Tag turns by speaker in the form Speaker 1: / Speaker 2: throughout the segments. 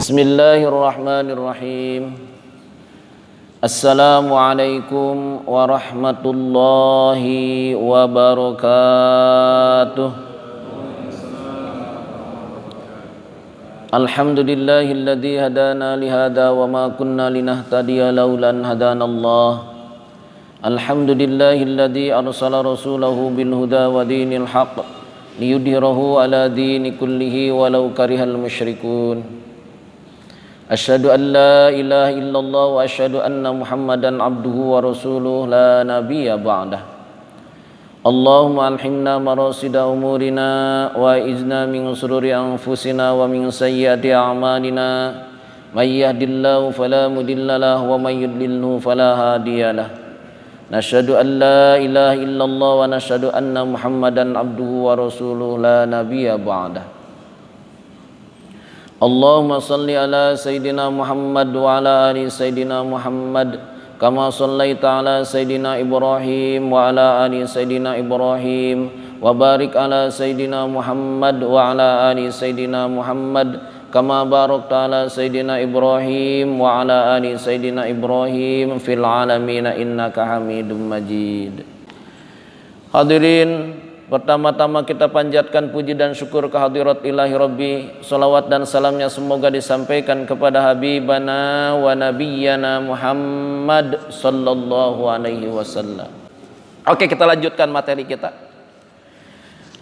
Speaker 1: Bismillahirrahmanirrahim. Assalamualaikum warahmatullahi wabarakatuh. Alhamdulillahilladzi hadana lihada wa ma kunna linahtadiya laulan hadanallah. Alhamdulillahilladzi arsala rasulahu bil huda wa dinil haqq liyudhhirahu ala dini kullihi walau karihal musyrikun. Asyhadu an la ilaha illallah wa asyhadu anna Muhammadan abduhu wa rasuluh la nabiyya ba'dah. Allahumma alhimna marasida umurina wa izna min sururi anfusina wa min sayyiati a'malina. May yahdihillahu fala mudhillalah wa may yudlilhu fala hadiyalah. Nasyhadu an la ilaha illallah wa nasyhadu anna Muhammadan abduhu wa rasuluh la nabiyya ba'dah. Allahumma salli ala Sayyidina Muhammad wa ala ali Sayyidina Muhammad kama sallaita ala Sayyidina Ibrahim wa ala ali Sayyidina Ibrahim wa barik ala Sayyidina Muhammad wa ala ali Sayyidina Muhammad kama barakta ala Sayyidina Ibrahim wa ala ali Sayyidina Ibrahim fil alamin innaka Hamidum Majid. Hadirin, pertama-tama kita panjatkan puji dan syukur kehadirat ilahi Rabbi. Salawat dan salamnya semoga disampaikan kepada Habibana wa Nabiyyana Muhammad sallallahu alaihi wasallam. Oke, kita lanjutkan materi kita.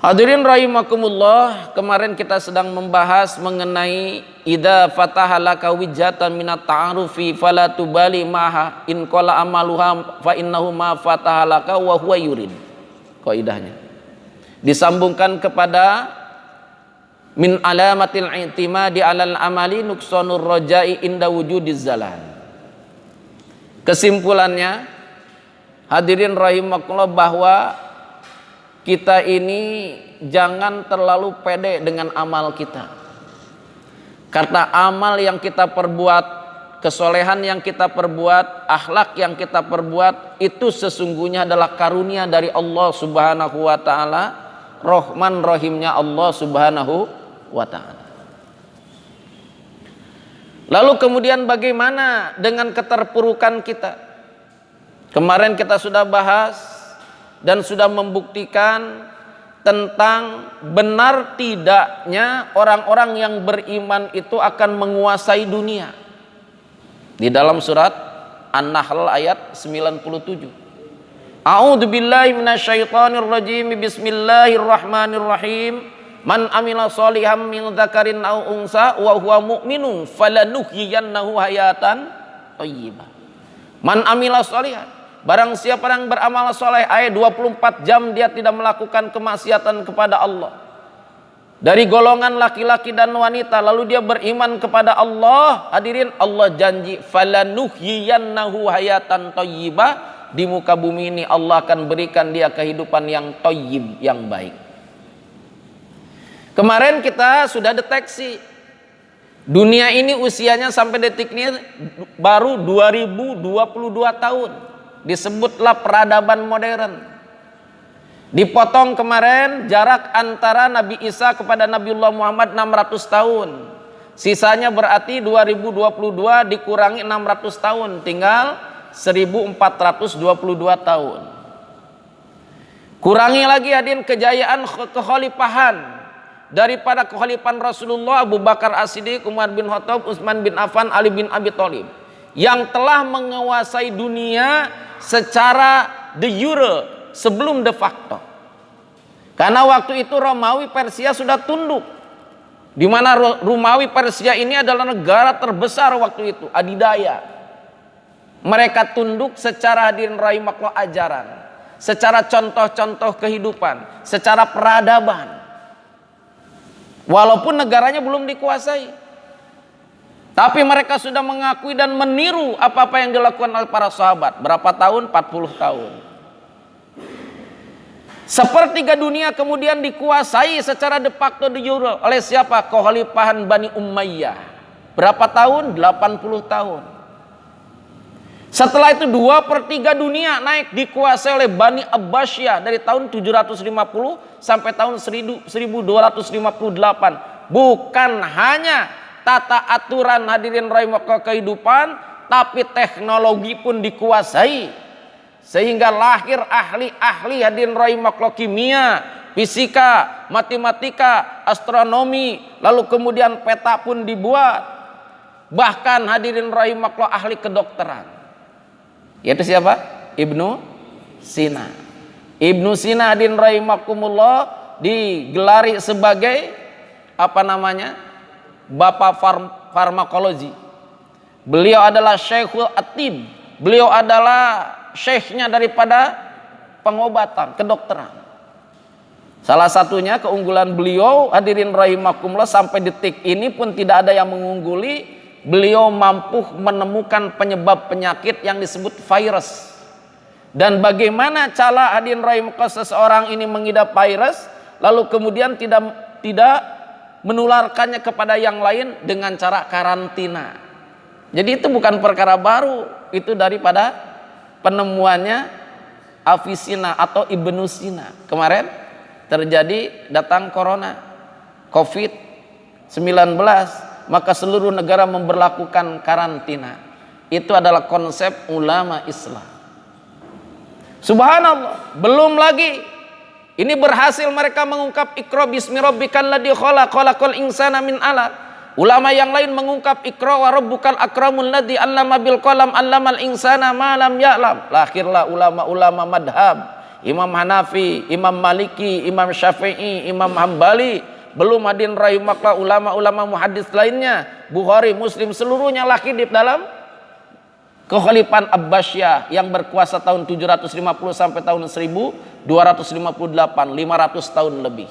Speaker 1: Hadirin rahimakumullah, kemarin kita sedang membahas mengenai idza fataha laka wijatan minat ta'arufi fala tubali maha in qala amaluha fa innahu ma fataha laka wa huwa yurid. Kaidahnya disambungkan kepada min alamatil i'timadi alal amali nuqsanur rajai inda wujudiz zalal. Kesimpulannya, hadirin rahimakumullah, bahwa kita ini jangan terlalu pede dengan amal kita. Karena amal yang kita perbuat, kesolehan yang kita perbuat, akhlak yang kita perbuat, itu sesungguhnya adalah karunia dari Allah Subhanahu wa ta'ala, Rahman Rahimnya Allah Subhanahu wa ta'ala. Lalu kemudian bagaimana dengan keterpurukan kita? Kemarin kita sudah bahas dan sudah membuktikan tentang benar tidaknya orang-orang yang beriman itu akan menguasai dunia. Di dalam surat An-Nahl ayat 97. A'udzu billahi minasyaitonir rajim. Bismillahirrahmanirrahim. Man amila sholihan min dzakarin aw unsa wa huwa mu'minun falanuhyiyannahu hayatan thayyibah. Man amila sholihan, barang siapa yang beramal soleh, ayat 24 jam dia tidak melakukan kemaksiatan kepada Allah, dari golongan laki-laki dan wanita, lalu dia beriman kepada Allah. Hadirin, Allah janji falanuhyiyannahu hayatan thayyibah. Di muka bumi ini Allah akan berikan dia kehidupan yang thayyib, yang baik. Kemarin kita sudah deteksi dunia ini usianya sampai detik ini baru 2022 tahun. Disebutlah peradaban modern. Dipotong kemarin jarak antara Nabi Isa kepada Nabiullah Muhammad 600 tahun. Sisanya berarti 2022 dikurangi 600 tahun, tinggal 1422 tahun. Kurangi lagi hadirin kejayaan kekhalifahan daripada kekhalifahan Rasulullah, Abu Bakar As-Siddiq, Umar bin Khattab, Utsman bin Affan, Ali bin Abi Thalib, yang telah menguasai dunia secara de jure sebelum de facto. Karena waktu itu Romawi Persia sudah tunduk, di mana Romawi Persia ini adalah negara terbesar waktu itu, adidaya. Mereka tunduk secara hadirin rahimakumullah ajaran, secara contoh-contoh kehidupan, secara peradaban. Walaupun negaranya belum dikuasai, tapi mereka sudah mengakui dan meniru apa-apa yang dilakukan oleh para sahabat. Berapa tahun? 40 tahun. Sepertiga dunia kemudian dikuasai secara de facto de jure oleh siapa? Kekhalifahan Bani Umayyah. Berapa tahun? 80 tahun. Setelah itu 2/3 dunia naik dikuasai oleh Bani Abbasiyah dari tahun 750 sampai tahun 1258. Bukan hanya tata aturan hadirin rahimakumullah kehidupan, tapi teknologi pun dikuasai sehingga lahir ahli-ahli hadirin rahimakumullah kimia, fisika, matematika, astronomi, lalu kemudian peta pun dibuat. Bahkan hadirin rahimakumullah ahli kedokteran. Yaitu siapa? Ibnu Sina. Ibnu Sina hadirin rahimakumullah digelari sebagai apa namanya? Bapak farmakologi. Beliau adalah Syekhul Atib. Beliau adalah syekhnya daripada pengobatan, kedokteran. Salah satunya keunggulan beliau hadirin rahimakumullah sampai detik ini pun tidak ada yang mengungguli. Beliau mampu menemukan penyebab penyakit yang disebut virus. Dan bagaimana cara hadirin rahimakumullah seseorang ini mengidap virus lalu kemudian tidak menularkannya kepada yang lain dengan cara karantina. Jadi itu bukan perkara baru, itu daripada penemuannya Avicenna atau Ibnu Sina. Kemarin terjadi datang corona, COVID-19, maka seluruh negara memberlakukan karantina. Itu adalah konsep ulama Islam. Subhanallah, belum lagi ini berhasil mereka mengungkap Iqra bismi rabbikal ladzi khalaq, khalaqal insana min 'alaq. Ulama yang lain mengungkap Iqra wa rabbukal akramul ladzi 'allama bil qalam 'allamal insana ma lam ya'lam. Lahirlah ulama-ulama madhab, Imam Hanafi, Imam Maliki, Imam Syafi'i, Imam Hambali. Belum hadirin rahimakumullah ulama-ulama muhaddis lainnya, Bukhari, Muslim, seluruhnya lahir di dalam kekhalifahan Abbasiyah yang berkuasa tahun 750 sampai tahun 1258, 500 tahun lebih.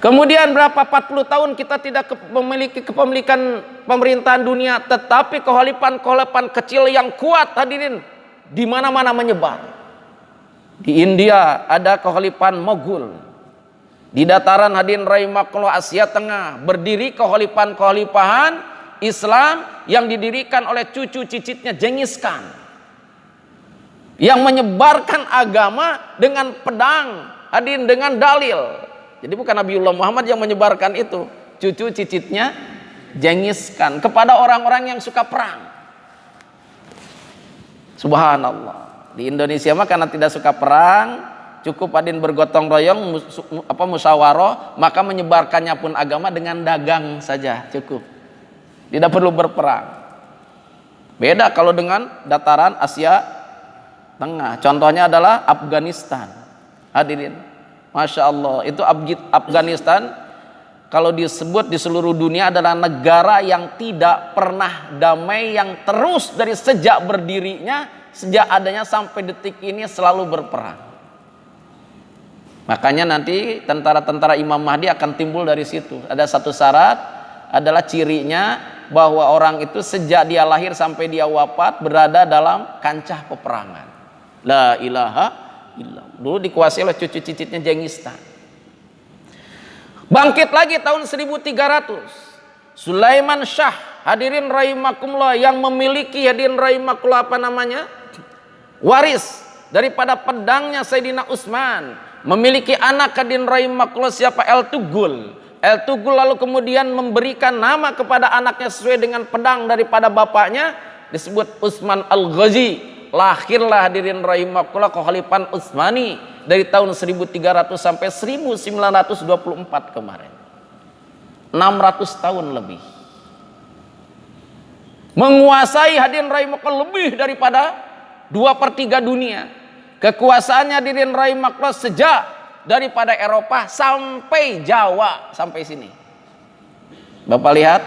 Speaker 1: Kemudian berapa 40 tahun kita tidak memiliki kepemilikan pemerintahan dunia, tetapi kekhalifahan kecil yang kuat hadirin di mana-mana menyebar. Di India ada kekhalifahan Moghul. Di dataran hadirin rahimakumullah Asia Tengah berdiri kekhalifahan Islam yang didirikan oleh cucu cicitnya Genghis Khan, yang menyebarkan agama dengan pedang, hadirin, dengan dalil. Jadi bukan Nabiullah Muhammad yang menyebarkan itu, cucu cicitnya Genghis Khan kepada orang-orang yang suka perang. Subhanallah. Di Indonesia mah karena tidak suka perang, cukup hadirin bergotong royong musyawarah, maka menyebarkannya pun agama dengan dagang saja cukup. Tidak perlu berperang. Beda kalau dengan dataran Asia Tengah. Contohnya adalah Afghanistan. Hadirin, Masya Allah, itu Afghanistan kalau disebut di seluruh dunia adalah negara yang tidak pernah damai, yang terus dari sejak berdirinya, sejak adanya sampai detik ini selalu berperang. Makanya nanti tentara-tentara Imam Mahdi akan timbul dari situ. Ada satu syarat, adalah cirinya bahwa orang itu sejak dia lahir sampai dia wafat berada dalam kancah peperangan. La ilaha illallah. Dulu dikuasai oleh cucu cicitnya Genghis Khan. Bangkit lagi tahun 1300. Sulaiman Shah, hadirin rahimakumullah, yang memiliki hadirin rahimakumullah apa namanya? Waris daripada pedangnya Sayyidina Utsman, memiliki anak hadirin rahimakumullah siapa? El-Tughul. El-Tughul lalu kemudian memberikan nama kepada anaknya sesuai dengan pedang daripada bapaknya, disebut Utsman Al-Ghazi. Lahirlah hadirin rahimakumullah kekhalifahan Utsmani dari tahun 1300 sampai 1924 kemarin. 600 tahun lebih. Menguasai hadirin rahimakumullah lebih daripada 2/3 dunia. Kekuasaannya hadirin rahimakumullah sejak daripada Eropa sampai Jawa, sampai sini. Bapak lihat,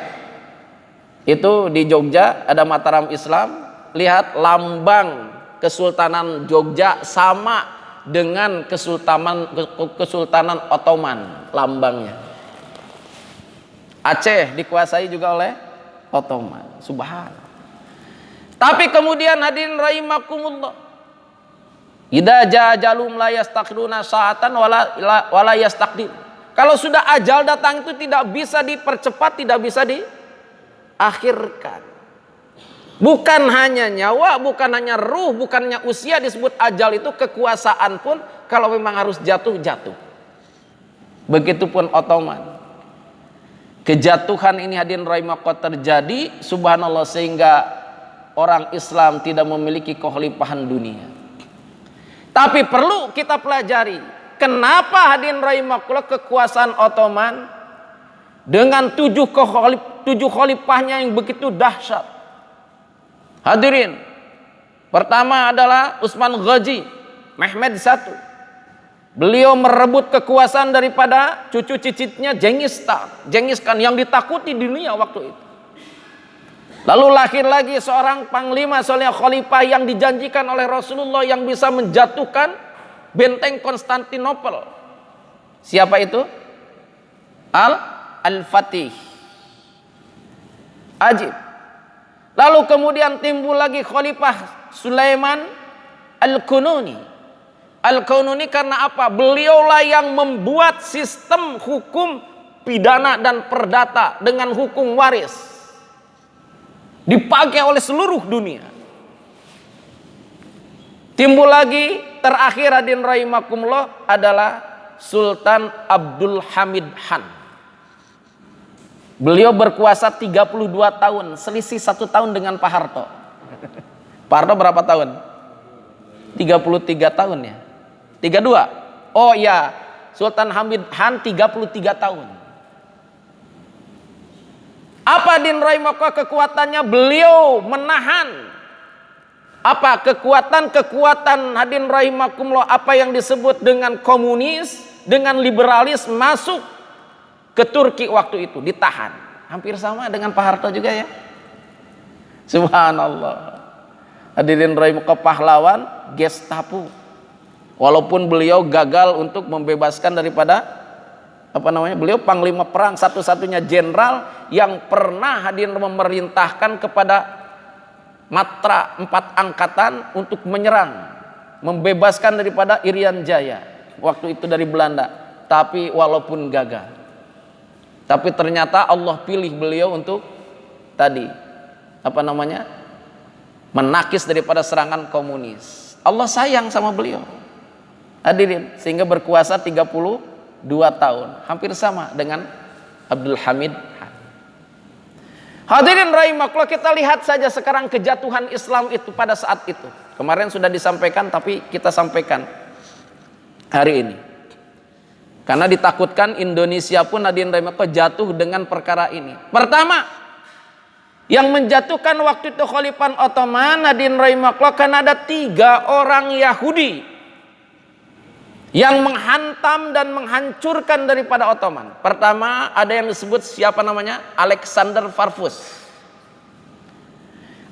Speaker 1: itu di Jogja ada Mataram Islam. Lihat lambang Kesultanan Jogja sama dengan Kesultanan Ottoman lambangnya. Aceh dikuasai juga oleh Ottoman. Subhanallah. Tapi kemudian hadirin rahimakumullah, idza jaa ajalum la yastakhiruna sa'atan wala yastaqdim. Kalau sudah ajal datang itu tidak bisa dipercepat, tidak bisa diakhirkan. Bukan hanya nyawa, bukan hanya ruh, bukan hanya usia disebut ajal, itu kekuasaan pun kalau memang harus jatuh, jatuh. Begitupun Ottoman. Kejatuhan ini hadirin rahimakumullah terjadi, subhanallah, sehingga orang Islam tidak memiliki kekhalifahan dunia. Tapi perlu kita pelajari, kenapa hadirin rahimakumullah kekuasaan Ottoman dengan tujuh khalifahnya yang begitu dahsyat. Hadirin, pertama adalah Utsman Ghazi, Mehmed I. Beliau merebut kekuasaan daripada cucu cicitnya Genghis Khan yang ditakuti dunia waktu itu. Lalu lahir lagi seorang panglima, seorang khalifah yang dijanjikan oleh Rasulullah yang bisa menjatuhkan benteng Konstantinopel. Siapa itu? Al-Fatih. Ajib. Lalu kemudian timbul lagi Khalifah Sulaiman Al-Qununi. Al-Qununi karena apa? Beliaulah yang membuat sistem hukum pidana dan perdata dengan hukum waris, dipakai oleh seluruh dunia. Timbul lagi terakhir hadirin rahimakumullah adalah Sultan Abdul Hamid Han. Beliau berkuasa 32 tahun, selisih 1 tahun dengan Pak Harto. Pak Harto berapa tahun? 33 tahun ya. 32. Oh ya, Sultan Hamid Han 33 tahun. Apa din rahimakumullah kekuatannya? Beliau menahan apa kekuatan hadin rahimakumullah, apa yang disebut dengan komunis, dengan liberalis masuk ke Turki waktu itu, ditahan. Hampir sama dengan Pak Harto juga ya. Subhanallah. Hadirin rahimakumullah, pahlawan Gestapo. Walaupun beliau gagal untuk membebaskan daripada beliau panglima perang satu-satunya jenderal yang pernah hadirin memerintahkan kepada matra 4 angkatan untuk menyerang, membebaskan daripada Irian Jaya waktu itu dari Belanda. Tapi walaupun gagal, tapi ternyata Allah pilih beliau untuk tadi menakis daripada serangan komunis. Allah sayang sama beliau. Hadirin, sehingga berkuasa 32 tahun, hampir sama dengan Abdul Hamid Han. Hadirin rahimakumullah, kita lihat saja sekarang kejatuhan Islam itu pada saat itu. Kemarin sudah disampaikan, tapi kita sampaikan hari ini. Karena ditakutkan Indonesia pun hadirin rahimakumullah jatuh dengan perkara ini. Pertama, yang menjatuhkan waktu itu Khalifah Ottoman hadirin rahimakumullah, karena ada 3 orang Yahudi yang menghantam dan menghancurkan daripada Ottoman. Pertama ada yang disebut siapa namanya? Alexander Farfus.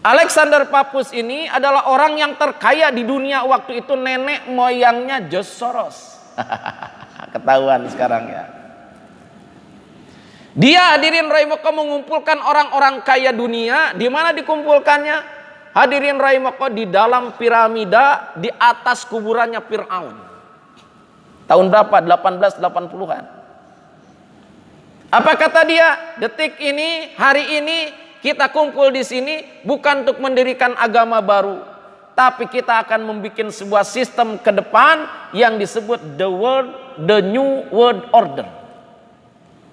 Speaker 1: Alexander Farfus ini adalah orang yang terkaya di dunia waktu itu, nenek moyangnya George Soros. Ketahuan sekarang ya. Dia hadirin rahimakumullah mengumpulkan orang-orang kaya dunia. Di mana dikumpulkannya? Hadirin rahimakumullah di dalam piramida di atas kuburannya Fir'aun. Tahun berapa? 1880-an. Apa kata dia? Detik ini, hari ini kita kumpul di sini bukan untuk mendirikan agama baru, tapi kita akan membuat sebuah sistem ke depan yang disebut the new world order.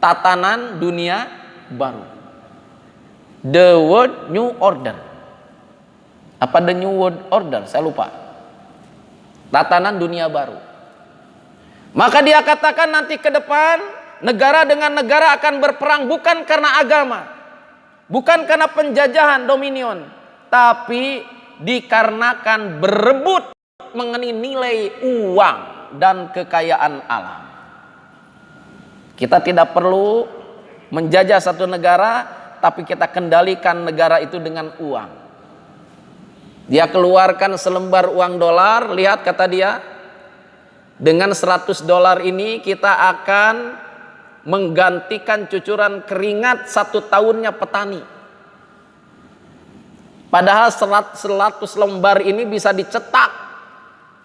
Speaker 1: Tatanan dunia baru. The world new order. Apa the new world order? Saya lupa. Tatanan dunia baru. Maka dia katakan nanti ke depan negara dengan negara akan berperang bukan karena agama, bukan karena penjajahan dominion, tapi dikarenakan berebut mengenai nilai uang dan kekayaan alam. Kita tidak perlu menjajah satu negara, tapi kita kendalikan negara itu dengan uang. Dia keluarkan selembar uang dolar, lihat kata dia, dengan $100 ini kita akan menggantikan cucuran keringat 1 tahunnya petani. Padahal 100 lembar ini bisa dicetak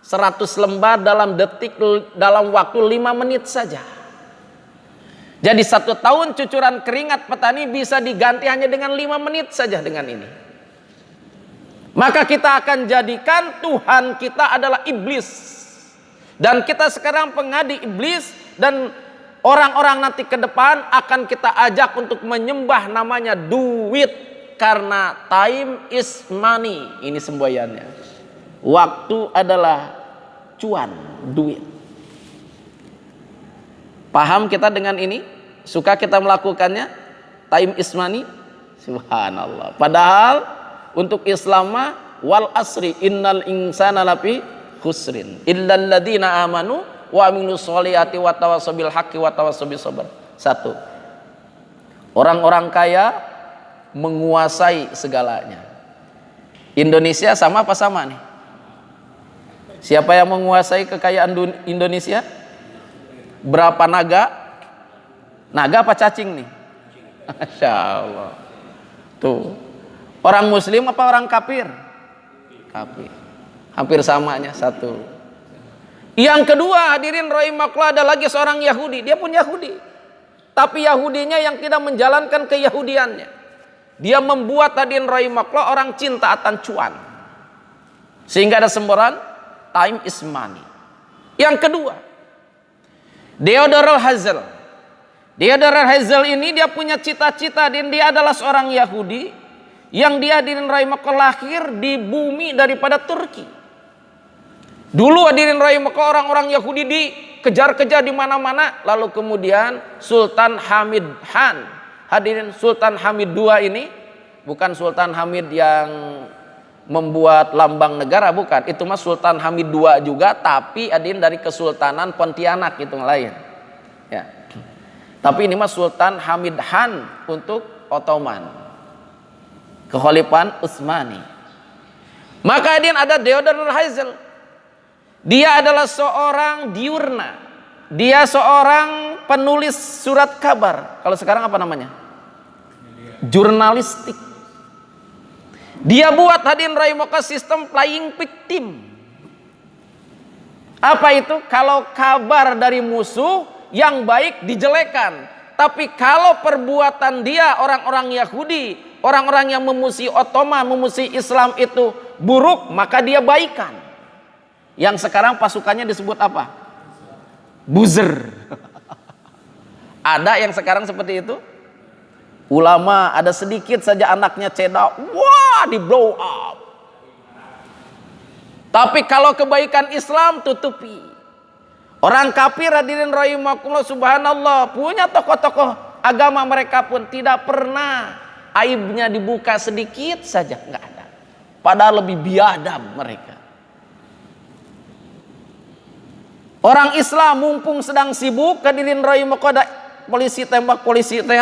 Speaker 1: 100 lembar dalam waktu 5 menit saja. Jadi 1 tahun cucuran keringat petani bisa diganti hanya dengan 5 menit saja dengan ini. Maka kita akan jadikan Tuhan kita adalah iblis. Dan kita sekarang pengadi iblis dan Orang-orang nanti ke depan akan kita ajak untuk menyembah namanya duit, karena time is money. Ini semboyannya. Waktu adalah cuan, duit. Paham kita dengan ini? Suka kita melakukannya? Time is money? Subhanallah. Padahal untuk Islam wal asri innal insana lafi khusrin illal ladzina amanu wa amilus sholihati wa tawassaw bil haqqi wa tawassaw bis sabr. Satu, orang-orang kaya menguasai segalanya. Indonesia sama apa sama nih? Siapa yang menguasai kekayaan Indonesia? Berapa naga? Naga apa cacing nih? Masya Allah. Tuh, orang muslim apa orang kafir? Kafir. Hampir samanya satu. Yang kedua, hadirin rahimakumullah, ada lagi seorang Yahudi. Dia pun Yahudi, tapi Yahudinya yang tidak menjalankan keyahudiannya. Dia membuat, hadirin rahimakumullah, orang cinta akan cuan, sehingga ada semboran time is money. Yang kedua, Theodor Herzl. Theodor Herzl ini dia punya cita-cita, dan dia adalah seorang Yahudi yang dia, hadirin rahimakumullah, lahir di bumi daripada Turki. Dulu, hadirin rahimakumullah, orang-orang Yahudi dikejar-kejar di mana-mana. Lalu kemudian Sultan Hamid Han, hadirin, Sultan Hamid II ini bukan Sultan Hamid yang membuat lambang negara, bukan. Itu mah Sultan Hamid II juga, tapi hadirin dari Kesultanan Pontianak, itu lain. Ya. Tapi ini mah Sultan Hamid Han untuk Ottoman, Kekhalifahan Utsmani. Maka hadirin ada Theodor Herzl. Dia adalah seorang diurna. Dia seorang penulis surat kabar. Kalau sekarang apa namanya? Jurnalistik. Dia buat, hadirin rahimakumullah, sistem flying victim. Apa itu? Kalau kabar dari musuh yang baik dijelekan, tapi kalau perbuatan dia, orang-orang Yahudi, orang-orang yang memusuhi Ottoman, memusuhi Islam itu buruk, maka dia baikan. Yang sekarang pasukannya disebut apa? Buzzer. Ada yang sekarang seperti itu? Ulama, ada sedikit saja anaknya cedak, wah, di blow up. Tapi kalau kebaikan Islam tutupi. Orang kafir, hadirin rahimakumullah, subhanallah, punya tokoh-tokoh agama, mereka pun tidak pernah aibnya dibuka sedikit saja, nggak ada. Padahal lebih biadab mereka. Orang Islam mumpung sedang sibuk, hadirin rahimakumullah, ada polisi tembak polisi teh.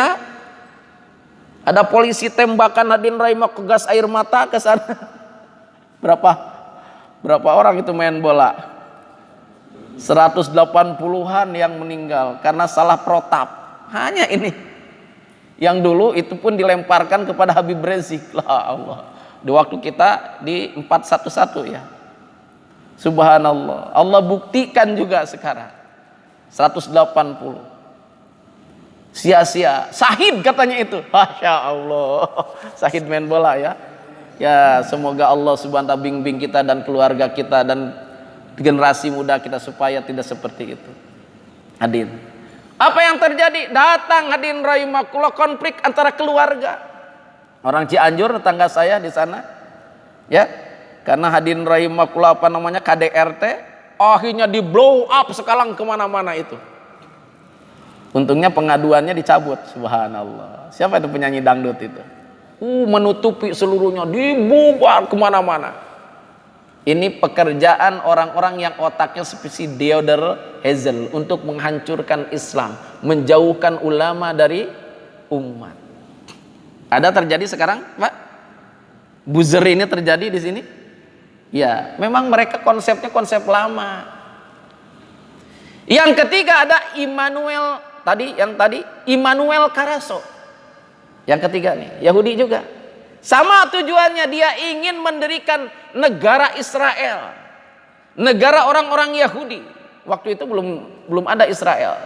Speaker 1: Ada polisi tembakan, hadirin rahimakumullah, gas air mata ke sana. Berapa orang itu main bola? 180-an yang meninggal karena salah protap. Hanya ini. Yang dulu itu pun dilemparkan kepada Habib Rizik. La Allah. Di waktu kita di 411 ya. Subhanallah. Allah buktikan juga sekarang. 180. Sia-sia. Syahid katanya itu. Masya Allah. Syahid main bola ya. Ya, semoga Allah subhanahu wa ta'ala bimbing kita dan keluarga kita dan generasi muda kita supaya tidak seperti itu. Hadirin, apa yang terjadi? Datang, hadirin rahimakumullah, konflik antara keluarga. Orang Cianjur, tetangga saya di sana, ya, karena hadirin rahimakumullah, apa namanya, KDRT, akhirnya di blow up sekarang kemana-mana itu. Untungnya pengaduannya dicabut. Subhanallah. Siapa itu penyanyi dangdut itu? Menutupi seluruhnya, dibubar kemana-mana. Ini pekerjaan orang-orang yang otaknya seperti Theodor Herzl untuk menghancurkan Islam, menjauhkan ulama dari umat. Ada terjadi sekarang, Pak? Buzzer ini terjadi di sini? Ya, memang mereka konsepnya konsep lama. Yang ketiga ada Immanuel Immanuel Carasso. Yang ketiga nih, Yahudi juga. Sama tujuannya, dia ingin mendirikan negara Israel, negara orang-orang Yahudi. Waktu itu belum ada Israel.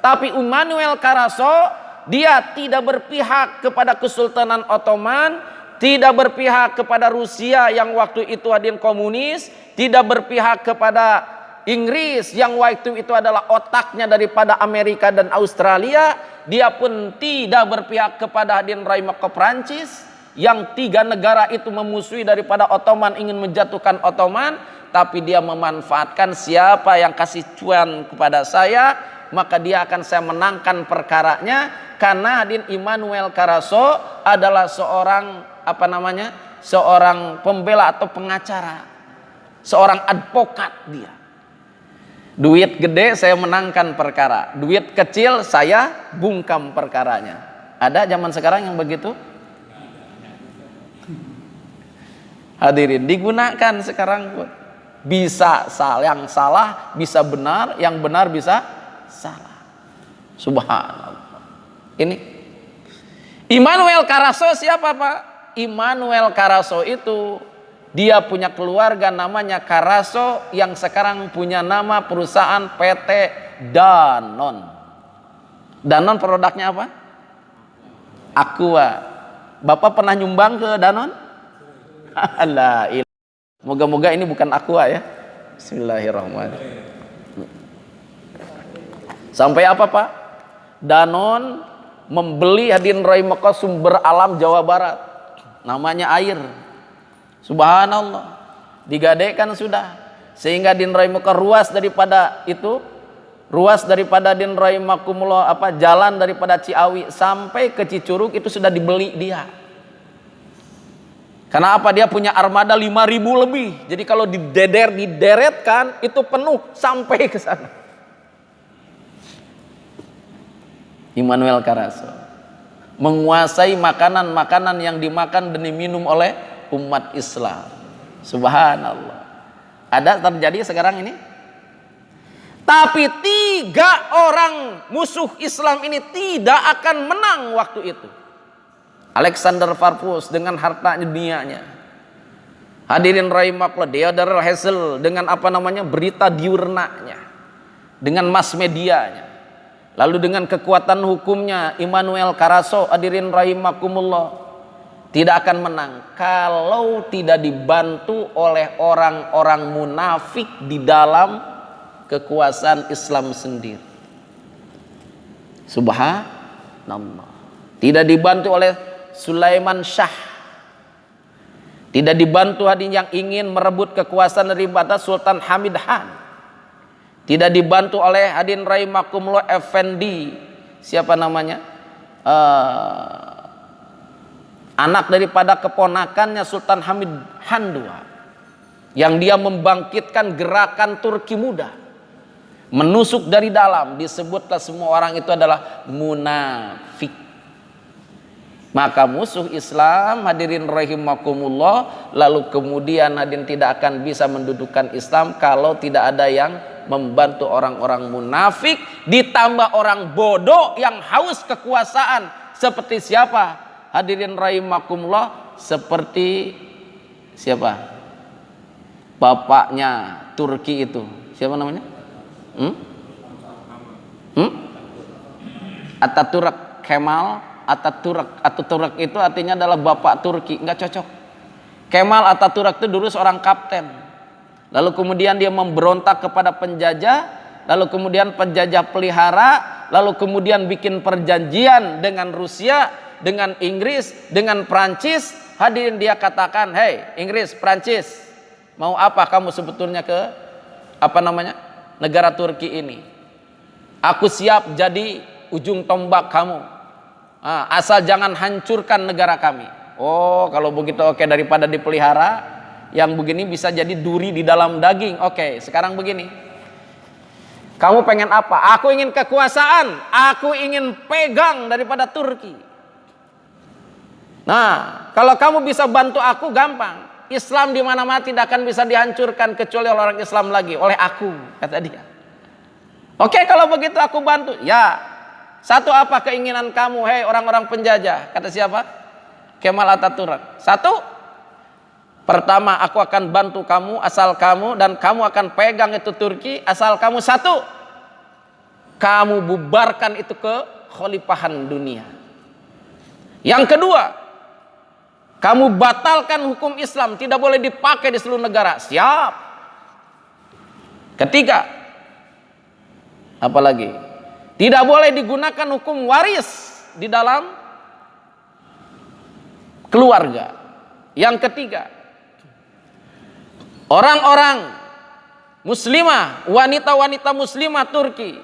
Speaker 1: Tapi Immanuel Carasso, dia tidak berpihak kepada Kesultanan Ottoman, tidak berpihak kepada Rusia yang waktu itu hadirin komunis, tidak berpihak kepada Inggris yang waktu itu adalah otaknya daripada Amerika dan Australia, dia pun tidak berpihak kepada hadirin rahimah ke Perancis, yang 3 negara itu memusuhi daripada Ottoman, ingin menjatuhkan Ottoman, tapi dia memanfaatkan siapa yang kasih cuan kepada saya, maka dia akan saya menangkan perkaranya, karena hadirin Immanuel Carasso adalah seorang seorang pembela atau pengacara, seorang advokat dia. Duit gede saya menangkan perkara, duit kecil saya bungkam perkaranya. Ada zaman sekarang yang begitu? Hadirin, digunakan sekarang pun. Bisa yang salah bisa benar, yang benar bisa salah. Subhanallah. Ini Immanuel Carasso siapa, Pak? Immanuel Carasso itu dia punya keluarga namanya Carasso, yang sekarang punya nama perusahaan PT Danone. Danone produknya apa? Aqua. Bapak pernah nyumbang ke Danone? Moga-moga ini bukan Aqua ya. Bismillahirrahmanirrahim. Sampai apa, Pak? Danone membeli hadirin rahimah sumber alam Jawa Barat, namanya air. Subhanallah, digadaikan sudah, sehingga din rahimaka ruas daripada itu, ruas daripada din rahimakumullah jalan daripada Ciawi sampai ke Cicurug itu sudah dibeli dia. Karena apa? Dia punya armada 5.000 lebih. Jadi kalau dideretkan itu penuh sampai ke sana. Immanuel Carasso menguasai makanan-makanan yang dimakan dan diminum oleh umat Islam. Subhanallah. Ada terjadi sekarang ini. Tapi 3 orang musuh Islam ini tidak akan menang waktu itu. Alexander Farfus dengan harta dunianya. Hadirin rahimakumullah, Theodor Herzl dengan berita diurnanya, dengan mass medianya. Lalu dengan kekuatan hukumnya Immanuel Carasso, hadirin rahimakumullah, tidak akan menang kalau tidak dibantu oleh orang-orang munafik di dalam kekuasaan Islam sendiri. Subhanallah. Tidak dibantu oleh Sulaiman Shah, tidak dibantu hadirin yang ingin merebut kekuasaan daripada Sultan Hamid Han, tidak dibantu oleh hadirin rahimakumullah Effendi, siapa namanya, anak daripada keponakannya Sultan Hamid Han II, yang dia membangkitkan gerakan Turki muda, menusuk dari dalam. Disebutlah semua orang itu adalah munafik. Maka musuh Islam, hadirin rahimakumullah, lalu kemudian hadirin tidak akan bisa mendudukan Islam kalau tidak ada yang membantu orang-orang munafik, ditambah orang bodoh yang haus kekuasaan. Seperti siapa? Hadirin rahimakumullah, seperti siapa? Bapaknya Turki itu, siapa namanya? Atatürk Kemal Atatürk itu artinya adalah bapak Turki, nggak cocok. Kemal Atatürk itu dulu seorang kapten, lalu kemudian dia memberontak kepada penjajah, lalu kemudian penjajah pelihara, lalu kemudian bikin perjanjian dengan Rusia, dengan Inggris, dengan Prancis. Hadirin, dia katakan, hei Inggris, Prancis, mau apa kamu sebetulnya ke negara Turki ini? Aku siap jadi ujung tombak kamu. Asal jangan hancurkan negara kami. Oh, kalau begitu oke, daripada dipelihara, yang begini bisa jadi duri di dalam daging. Oke, sekarang begini. Kamu pengen apa? Aku ingin kekuasaan. Aku ingin pegang daripada Turki. Nah, kalau kamu bisa bantu aku, gampang. Islam di mana-mana tidak akan bisa dihancurkan kecuali oleh orang Islam lagi, oleh aku, kata dia. Oke, kalau begitu aku bantu. Ya. Satu, apa keinginan kamu, hei orang-orang penjajah? Kata siapa? Kemal Atatürk. Satu, pertama, aku akan bantu kamu asal kamu, dan kamu akan pegang itu Turki asal kamu satu, kamu bubarkan itu ke khalifahan dunia. Yang kedua, kamu batalkan hukum Islam, tidak boleh dipakai di seluruh negara. Siap. Ketiga, apalagi tidak boleh digunakan hukum waris di dalam keluarga. Yang ketiga, orang-orang muslimah, wanita-wanita muslimah Turki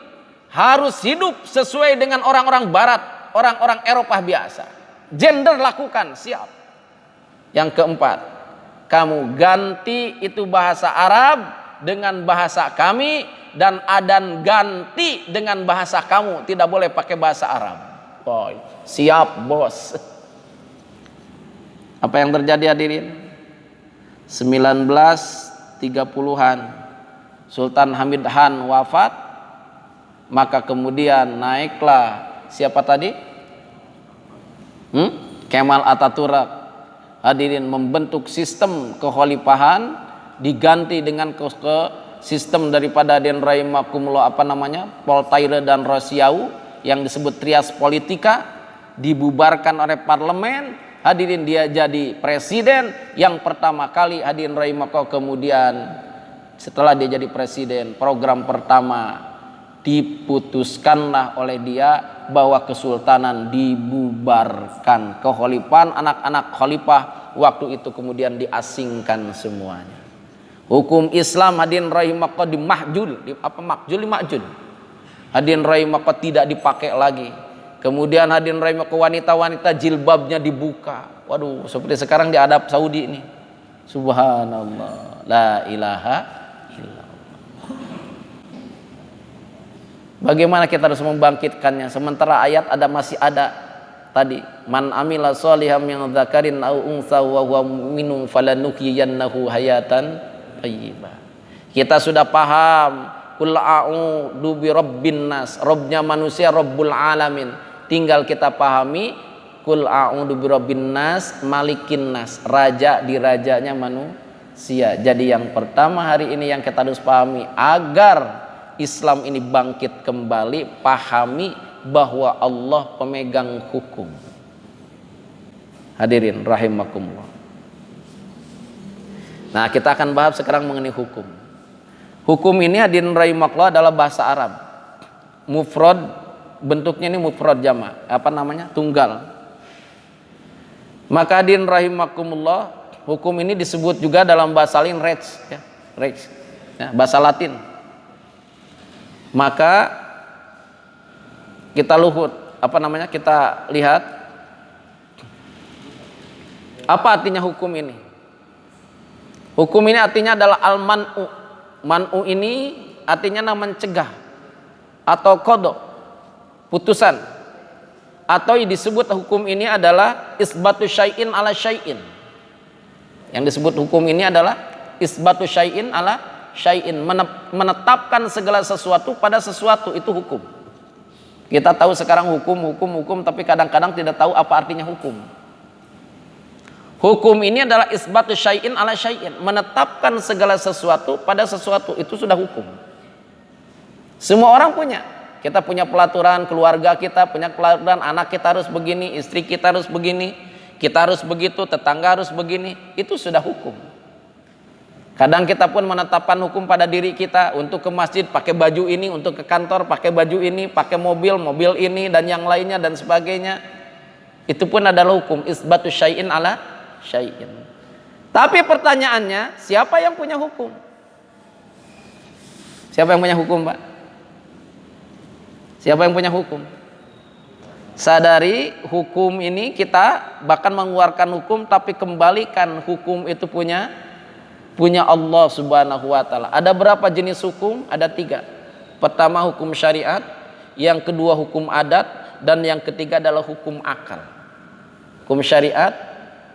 Speaker 1: harus hidup sesuai dengan orang-orang barat, orang-orang Eropa biasa. Gender lakukan, siap. Yang keempat, kamu ganti itu bahasa Arab dengan bahasa kami, dan adan ganti dengan bahasa kamu, tidak boleh pakai bahasa Arab. Boy, siap bos. Apa yang terjadi hadirin? 1930-an Sultan Hamid Han wafat, maka kemudian naiklah siapa tadi? Kemal Ataturk, hadirin, membentuk sistem kekhalifahan, diganti dengan ke sistem daripada Aden rahimakumullah Voltaire dan Rousseau yang disebut trias politika, dibubarkan oleh parlemen. Hadirin, dia jadi presiden yang pertama kali, hadirin rahimakumullah. Kemudian setelah dia jadi presiden, program pertama diputuskanlah oleh dia bahwa kesultanan dibubarkan, kekhalifahan anak-anak khalifah waktu itu kemudian diasingkan semuanya. Hukum Islam, hadirin rahimakumullah, dimahjul, hadirin rahimakumullah, tidak dipakai lagi. Kemudian hadirin rahimakumullah, wanita-wanita jilbabnya dibuka. Waduh, seperti sekarang di Arab Saudi ini. Subhanallah, la ilaha illallah. Bagaimana kita harus membangkitkannya? Sementara ayat masih ada tadi, man amila sholihan min dzakarin aw untha wa huwa mu'minun falanuhyiyannahu hayatan thayyibah. Kita sudah paham qul a'udzu birabbin nas, Rabbnya manusia, Rabbul alamin. Tinggal kita pahami qul a'udzu birabbin nas, malikin nas, raja di rajanya manusia. Jadi yang pertama hari ini yang kita harus pahami agar Islam ini bangkit kembali, pahami bahwa Allah pemegang hukum. Hadirin rahimakumullah. Nah, kita akan bahas sekarang mengenai hukum. Hukum ini, hadirin rahimakumullah, adalah bahasa Arab. Mufrad, bentuknya ini mufrad jama', tunggal. Maka hadirin rahimakumullah, hukum ini disebut juga dalam bahasa lain regs, ya, regs, ya, bahasa Latin. Maka kita kita lihat apa artinya hukum ini. Hukum ini artinya adalah al-man'u. Man'u ini artinya mencegah atau qada, putusan. Atau disebut hukum ini adalah isbatu syai'in ala syai'in. Yang disebut hukum ini adalah isbatu syai'in ala syai'in, menetapkan segala sesuatu pada sesuatu, itu hukum. Kita tahu sekarang hukum, tapi kadang-kadang tidak tahu apa artinya hukum. Hukum ini adalah isbatu syai'in ala syai'in, menetapkan segala sesuatu pada sesuatu, itu sudah hukum. Semua orang punya. Kita punya pelaturan keluarga kita, punya pelaturan anak kita harus begini, istri kita harus begini, kita harus begitu, tetangga harus begini, itu sudah hukum. Kadang kita pun menetapkan hukum pada diri kita, untuk ke masjid pakai baju ini, untuk ke kantor pakai baju ini, pakai mobil ini dan yang lainnya dan sebagainya. Itu pun adalah hukum, isbatu syai'in ala syai'in. Tapi pertanyaannya, siapa yang punya hukum? Siapa yang punya hukum, Pak? Siapa yang punya hukum? Sadari hukum ini, kita bahkan mengeluarkan hukum, tapi kembalikan hukum itu punya Allah subhanahu wa ta'ala. Ada berapa jenis hukum? Ada 3. Pertama hukum syariat, yang kedua hukum adat, dan yang ketiga adalah hukum akal. Hukum syariat,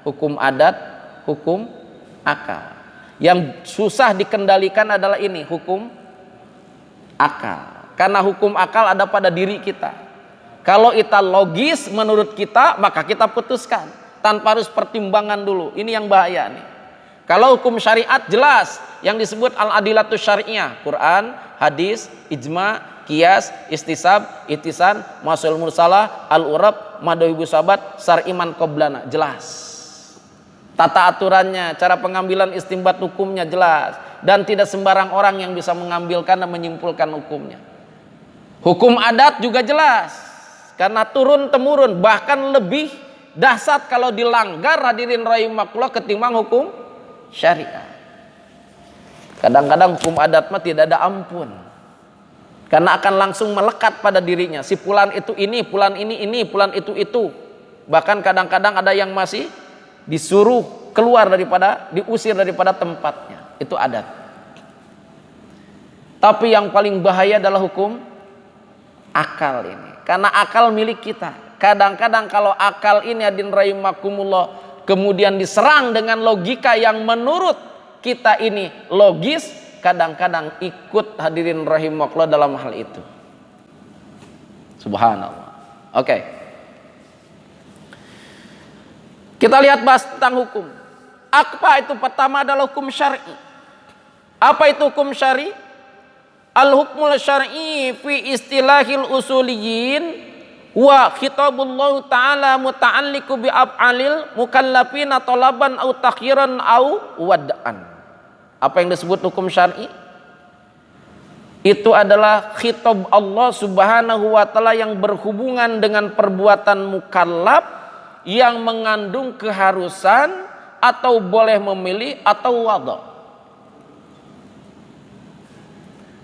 Speaker 1: hukum adat, hukum akal. Yang susah dikendalikan adalah ini, hukum akal. Karena hukum akal ada pada diri kita. Kalau itu logis menurut kita, maka kita putuskan tanpa harus pertimbangan dulu. Ini yang bahaya nih. Kalau hukum syariat jelas, yang disebut al-adilatus syari'iyah, Quran, hadis, ijma, qiyas, istisab, itisan, masul mursalah, al-urab, madhahibu sahabat, syar'iman qoblana, jelas. Tata aturannya, cara pengambilan istinbat hukumnya jelas. dan tidak sembarang orang yang bisa mengambilkan dan menyimpulkan hukumnya. Hukum adat juga jelas karena turun temurun, bahkan lebih dahsyat kalau dilanggar hadirin rahimakumullah ketimbang hukum syariat. Kadang-kadang hukum adat mah tidak ada ampun, karena akan langsung melekat pada dirinya. Si fulan itu ini, fulan ini, fulan itu. Bahkan kadang-kadang ada yang masih disuruh keluar daripada, diusir daripada tempatnya. Itu adat. Tapi yang paling bahaya adalah hukum akal ini, karena akal milik kita. Kadang-kadang kalau akal ini hadirin rahimakumullah kemudian diserang dengan logika yang menurut kita ini logis, kadang-kadang ikut hadirin rahimakumullah dalam hal itu. Subhanallah. Oke. Kita lihat bahas tentang hukum. Apa itu? Pertama adalah hukum syar'i. Apa itu hukum syar'i? Al-hukmul syar'i fi istilahil usuliyin wa khitabullah ta'ala muta'alliqu bi af'alil mukallafina talaban au takhiran au wad'an. Apa yang disebut hukum syar'i? Itu adalah khitab Allah Subhanahu wa taala yang berhubungan dengan perbuatan mukallaf yang mengandung keharusan atau boleh memilih atau wada'.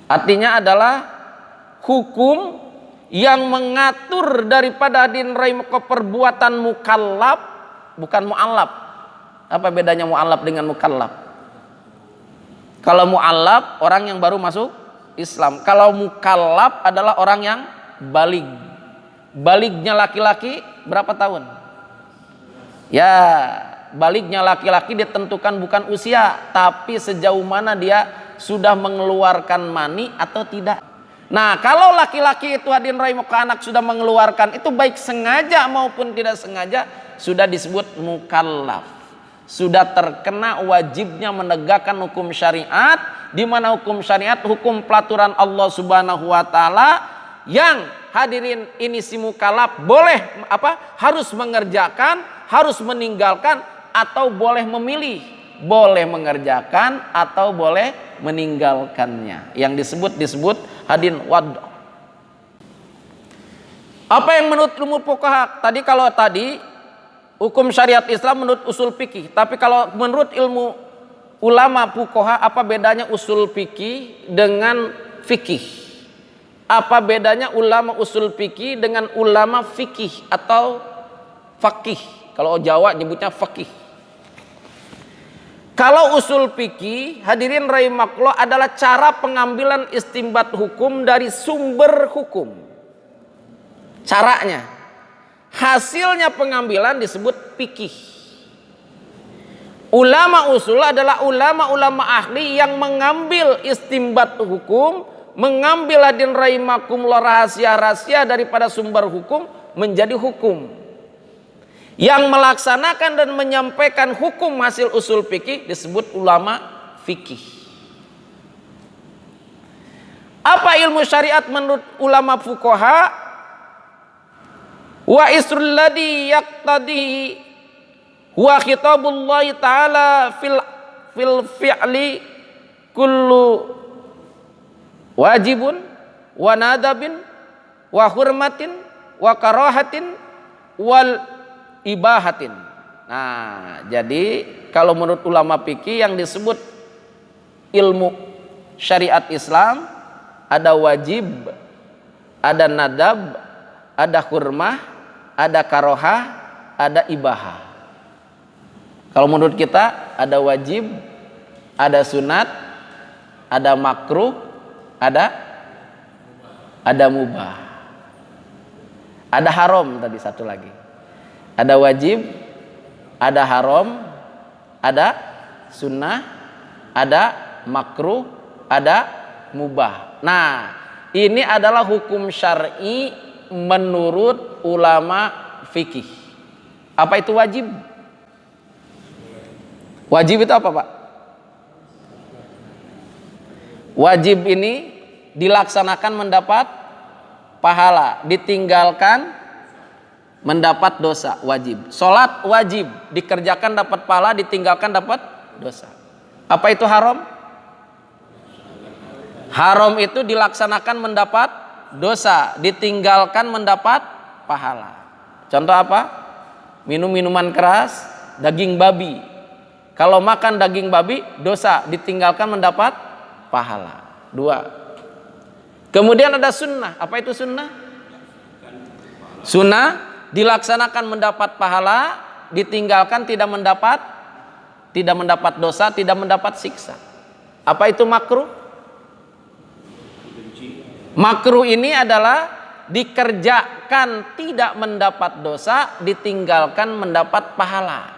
Speaker 1: Artinya adalah hukum yang mengatur daripada hadirin rahimakumullah perbuatan mukallaf, bukan mu'allaf. Apa bedanya mu'allaf dengan mukallaf? Kalau mu'allaf orang yang baru masuk Islam. Kalau mukallaf adalah orang yang balig. Balignya laki-laki berapa tahun? Ya, balignya laki-laki ditentukan bukan usia, tapi sejauh mana dia sudah mengeluarkan mani atau tidak. Nah, kalau laki-laki itu hadirin rahimakumullah anak sudah mengeluarkan, itu baik sengaja maupun tidak sengaja sudah disebut mukallaf. Sudah terkena wajibnya menegakkan hukum syariat, di mana hukum syariat hukum pelaturan Allah Subhanahu wa taala yang hadirin ini si mukallaf boleh harus mengerjakan, harus meninggalkan atau boleh memilih, boleh mengerjakan atau boleh meninggalkannya. Yang disebut hadirin wad'. Apa yang menurut ilmu fuqaha? Kalau tadi hukum syariat Islam menurut usul fikih, tapi kalau menurut ilmu ulama fuqaha, apa bedanya usul fikih dengan fikih? Apa bedanya ulama usul fikih dengan ulama fikih atau faqih? Kalau Jawa nyebutnya faqih. Kalau usul fikih hadirin rahimakumullah adalah cara pengambilan istinbat hukum dari sumber hukum. Caranya, hasilnya pengambilan disebut fikih. Ulama usul adalah ulama-ulama ahli yang mengambil istinbat hukum, mengambil hadirin rahimakumullah rahasia-rahasia daripada sumber hukum menjadi hukum. Yang melaksanakan dan menyampaikan hukum hasil usul fikih disebut ulama fikih. Apa ilmu syariat menurut ulama fuqaha? Wa isrul ladhi yaqtadi wa khitabullah ta'ala fil fi'li kullu wajibun wa nadabin wa hurmatin wa karahatin wal ibahatin. Nah, jadi kalau menurut ulama fikih yang disebut ilmu syariat Islam ada wajib, ada nadab, ada hurmah, ada karohah, ada ibahah. Kalau menurut kita ada wajib, ada sunat, ada makruh, ada mubah, ada haram tadi satu lagi. Ada wajib, ada haram, ada sunnah, ada makruh, ada mubah. Nah, ini adalah hukum syar'i menurut ulama fikih. Apa itu wajib? Wajib itu apa, Pak? Wajib ini dilaksanakan mendapat pahala, ditinggalkan mendapat dosa. Wajib. Sholat wajib, dikerjakan dapat pahala, ditinggalkan dapat dosa. Apa itu haram? Haram itu dilaksanakan mendapat dosa, ditinggalkan mendapat pahala. Contoh apa? Minum minuman keras, daging babi. Kalau makan daging babi dosa, ditinggalkan mendapat pahala. 2. Kemudian ada sunnah. Apa itu sunnah? Sunnah dilaksanakan mendapat pahala, ditinggalkan tidak mendapat dosa, tidak mendapat siksa. Apa itu makruh? Makruh ini adalah dikerjakan tidak mendapat dosa, ditinggalkan mendapat pahala.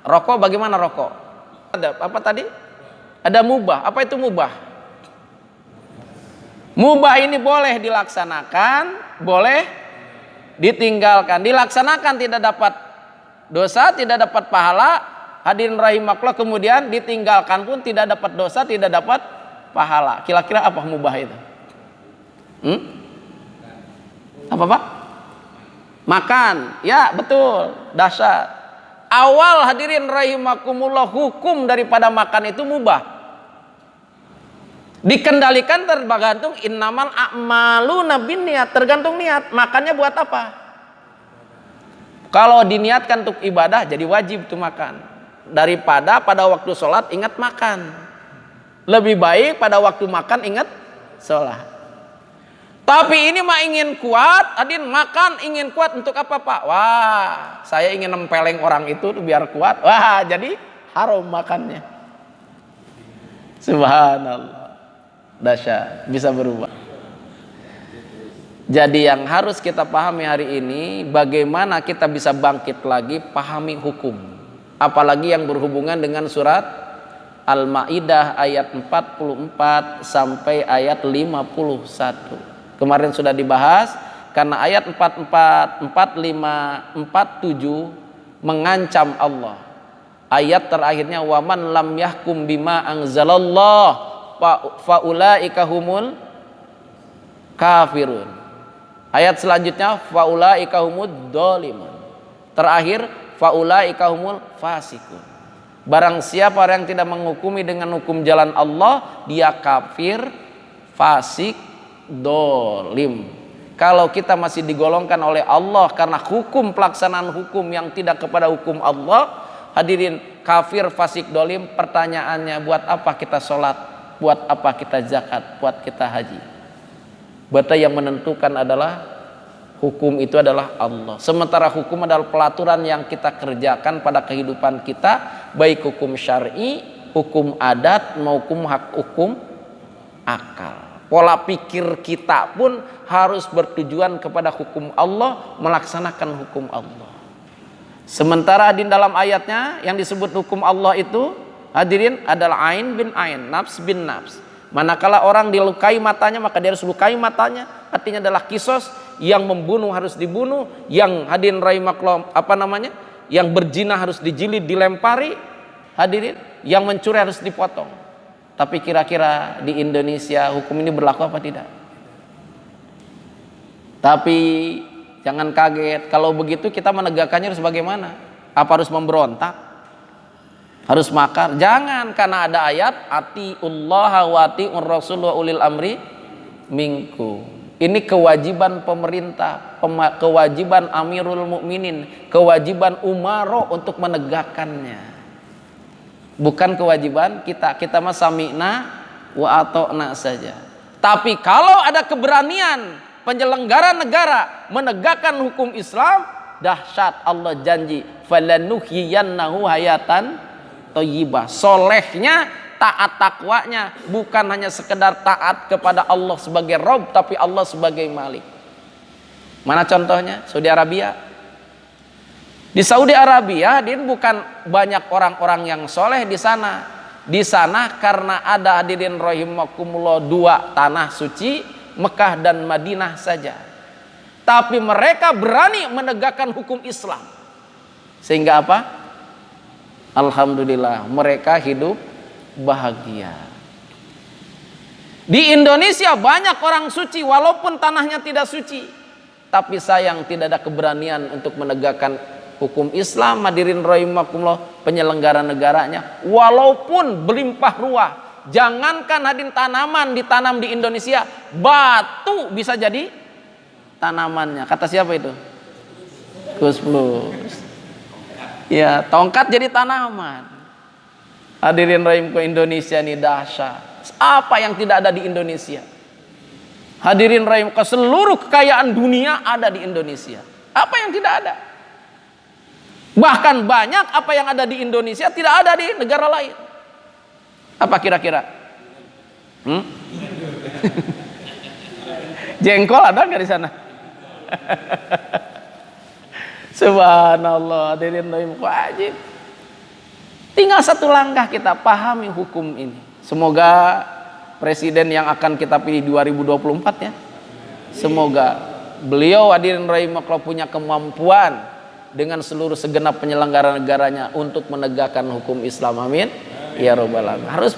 Speaker 1: Rokok bagaimana rokok? Ada apa tadi? Ada mubah. Apa itu mubah? Mubah ini boleh dilaksanakan, boleh ditinggalkan. Dilaksanakan tidak dapat dosa, tidak dapat pahala. Hadirin rahimakumullah, kemudian ditinggalkan pun tidak dapat dosa, tidak dapat pahala. Kira-kira apa mubah itu? Apa Pak? Makan. Ya betul, dahsyat. Awal hadirin rahimakumullah, hukum daripada makan itu mubah. Dikendalikan tergantung innamal a'maluna binniyat, tergantung niat. Makannya buat apa? Kalau diniatkan untuk ibadah jadi wajib itu makan. Daripada pada waktu sholat ingat makan. Lebih baik pada waktu makan ingat sholat. Tapi ini mah ingin kuat, adin makan ingin kuat untuk apa Pak? Wah, saya ingin nempeleng orang itu biar kuat. Wah, jadi haram makannya. Subhanallah. Dahsyat, bisa berubah. Jadi yang harus kita pahami hari ini, bagaimana kita bisa bangkit lagi pahami hukum. Apalagi yang berhubungan dengan surat Al-Maidah ayat 44 sampai ayat 51. Kemarin sudah dibahas karena ayat 44, 45, 47 mengancam Allah. Ayat terakhirnya waman lam yahkum bima anzalallah faulaika humul kafirun. Ayat selanjutnya faulaika humud dzalimun. Terakhir faulaika humul fasikun. Barang siapa yang tidak menghukumi dengan hukum jalan Allah, dia kafir, fasik, dolim. Kalau kita masih digolongkan oleh Allah karena hukum pelaksanaan hukum yang tidak kepada hukum Allah, hadirin, kafir, fasik, dolim. Pertanyaannya, buat apa kita sholat, buat apa kita zakat, buat kita haji? Berarti yang menentukan adalah hukum itu adalah Allah. Sementara hukum adalah pelaturan yang kita kerjakan pada kehidupan kita, baik hukum syar'i, hukum adat maupun hukum akal. Pola pikir kita pun harus bertujuan kepada hukum Allah, melaksanakan hukum Allah. Sementara di dalam ayatnya yang disebut hukum Allah itu, hadirin, adalah ain bin ain, nafs bin nafs. Manakala orang dilukai matanya, maka dia harus lukai matanya. Artinya adalah kisos, yang membunuh harus dibunuh, yang hadirin rahimakumullah yang berzina harus dijilid, dilempari, hadirin, yang mencuri harus dipotong. Tapi kira-kira di Indonesia hukum ini berlaku apa tidak? Tapi jangan kaget, kalau begitu kita menegakkannya harus bagaimana? Apa harus memberontak? Harus makar? Jangan, karena ada ayat atiullaha wa atiur rasul wa ulil amri minkum. Ini kewajiban pemerintah, kewajiban amirul mukminin, kewajiban umaro untuk menegakkannya. Bukan kewajiban kita mah sami'na wa ata'na saja. Tapi kalau ada keberanian penyelenggara negara menegakkan hukum Islam, dahsyat, Allah janji falanuhyiyannahu hayatan thayyibah. Solehnya, taat takwanya, bukan hanya sekedar taat kepada Allah sebagai Rabb, tapi Allah sebagai Malik. Mana contohnya? Saudi Arabia. Di Saudi Arabia, hadirin, bukan banyak orang-orang yang soleh di sana. Di sana karena ada, hadirin rahimakumullah, 2 tanah suci, Mekah dan Madinah saja. Tapi mereka berani menegakkan hukum Islam. Sehingga apa? Alhamdulillah, mereka hidup bahagia. Di Indonesia banyak orang suci walaupun tanahnya tidak suci. Tapi sayang tidak ada keberanian untuk menegakkan hukum Islam, hadirin rahimakumullah, penyelenggara negaranya walaupun berlimpah ruah, Jangankan hadirin tanaman ditanam di Indonesia, batu bisa jadi tanamannya. Kata siapa itu? Gus Plus. Ya, tongkat jadi tanaman. Hadirin rahim ke Indonesia ini dahsyat. Apa yang tidak ada di Indonesia? Hadirin rahim ke seluruh kekayaan dunia ada di Indonesia. Apa yang tidak ada? Bahkan banyak apa yang ada di Indonesia tidak ada di negara lain. Apa kira-kira? Jengkol ada nggak di sana? Subhanallah, hadirin wajib. Tinggal satu langkah kita pahami hukum ini. Semoga presiden yang akan kita pilih 2024 ya. Semoga beliau hadirin rahimakallah punya kemampuan dengan seluruh segenap penyelenggara negaranya untuk menegakkan hukum Islam. Amin. Ya Rabbal Alamin. Harus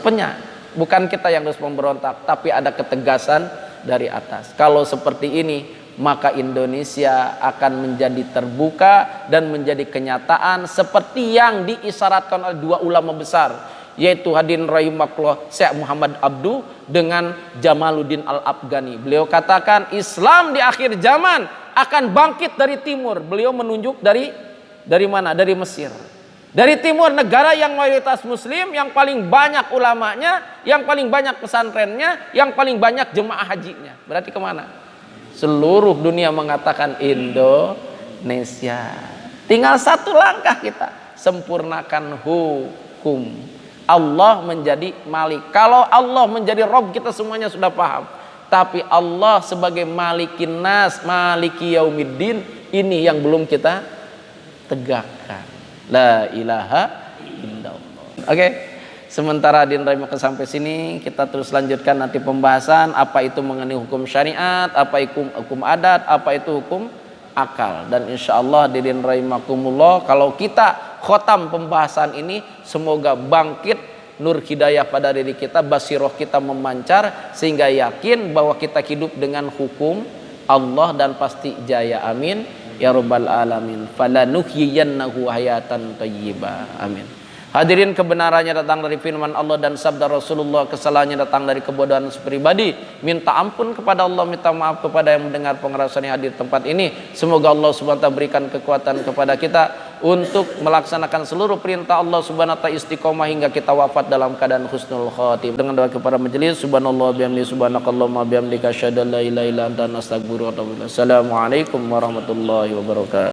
Speaker 1: bukan kita yang harus memberontak, tapi ada ketegasan dari atas. Kalau seperti ini, maka Indonesia akan menjadi terbuka dan menjadi kenyataan seperti yang diisyaratkan oleh dua ulama besar, yaitu hadirin rahimakallah Syekh Muhammad Abduh dengan Jamaluddin Al-Afghani. Beliau katakan Islam di akhir zaman akan bangkit dari timur. Beliau menunjuk dari mana? Dari Mesir. Dari timur, negara yang mayoritas muslim, yang paling banyak ulamanya, yang paling banyak pesantrennya, yang paling banyak jemaah hajinya. Berarti kemana? Seluruh dunia mengatakan Indonesia. Tinggal satu langkah kita, sempurnakan hukum. Allah menjadi malik. Kalau Allah menjadi Rob, kita semuanya sudah paham. Tapi Allah sebagai malikin nas, maliki yaumiddin, ini yang belum kita tegakkan. La ilaha illallah. Oke. Sementara hadirin rahimakallah sampai sini, kita terus lanjutkan nanti pembahasan apa itu mengenai hukum syariat, apa itu hukum adat, apa itu hukum akal. Dan insyaallah hadirin rahimakumullah, kalau kita khotam pembahasan ini, semoga bangkit nur hidayah pada diri kita, basiroh kita memancar sehingga yakin bahwa kita hidup dengan hukum Allah dan pasti jaya. Amin ya rabbal alamin. Falanuhyiyannahu hayatan thayyibah. Amin. Hadirin, kebenarannya datang dari firman Allah dan sabda Rasulullah, kesalahannya datang dari kebodohan pribadi. Minta ampun kepada Allah, minta maaf kepada yang mendengar pengerasan yang hadir tempat ini. Semoga Allah Subhanahu wa taala berikan kekuatan kepada kita untuk melaksanakan seluruh perintah Allah Subhanahu wa taala, istiqomah hingga kita wafat dalam keadaan husnul khatim. Dengan doa kepada majelis, subhanallah bihamdihi subhanakallahumma bihamdika asyhadu an la ilaha illa anta astaghfiruka wa atubu ilaik. Assalamualaikum warahmatullahi wabarakatuh.